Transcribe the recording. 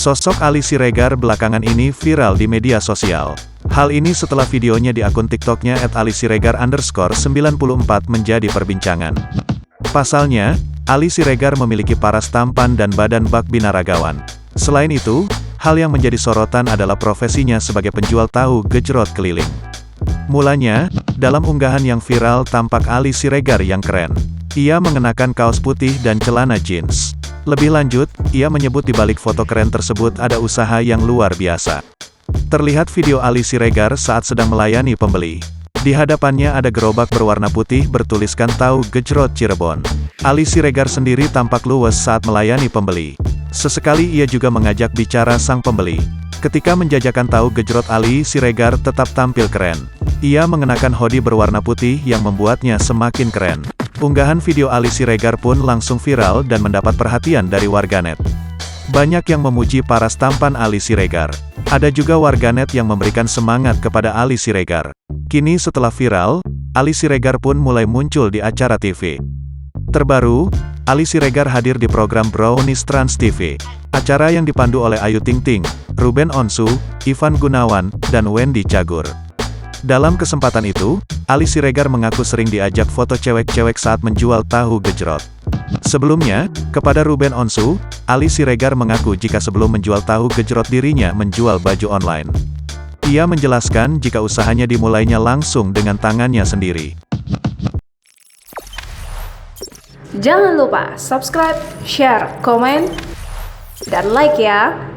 Sosok Ali Siregar belakangan ini viral di media sosial. Hal ini setelah videonya di akun TikToknya @alisiregar_94 menjadi perbincangan. Pasalnya, Ali Siregar memiliki paras tampan dan badan bak binaragawan. Selain itu, hal yang menjadi sorotan adalah profesinya sebagai penjual tahu gejrot keliling. Mulanya, dalam unggahan yang viral tampak Ali Siregar yang keren. Ia mengenakan kaos putih dan celana jeans. Lebih lanjut, ia menyebut di balik foto keren tersebut ada usaha yang luar biasa. Terlihat video Ali Siregar saat sedang melayani pembeli. Di hadapannya ada gerobak berwarna putih bertuliskan tahu gejrot Cirebon. Ali Siregar sendiri tampak luwes saat melayani pembeli. Sesekali ia juga mengajak bicara sang pembeli. Ketika menjajakan tahu gejrot, Ali Siregar tetap tampil keren. Ia mengenakan hoodie berwarna putih yang membuatnya semakin keren. Unggahan video Ali Siregar pun langsung viral dan mendapat perhatian dari warganet. Banyak yang memuji paras tampan Ali Siregar. Ada juga warganet yang memberikan semangat kepada Ali Siregar. Kini setelah viral, Ali Siregar pun mulai muncul di acara TV. Terbaru, Ali Siregar hadir di program Brownies Trans TV. Acara yang dipandu oleh Ayu Ting Ting, Ruben Onsu, Ivan Gunawan, dan Wendy Cagur. Dalam kesempatan itu, Ali Siregar mengaku sering diajak foto cewek-cewek saat menjual tahu gejrot. Sebelumnya, kepada Ruben Onsu, Ali Siregar mengaku jika sebelum menjual tahu gejrot dirinya menjual baju online. Ia menjelaskan jika usahanya dimulainya langsung dengan tangannya sendiri. Jangan lupa subscribe, share, komen, dan like ya!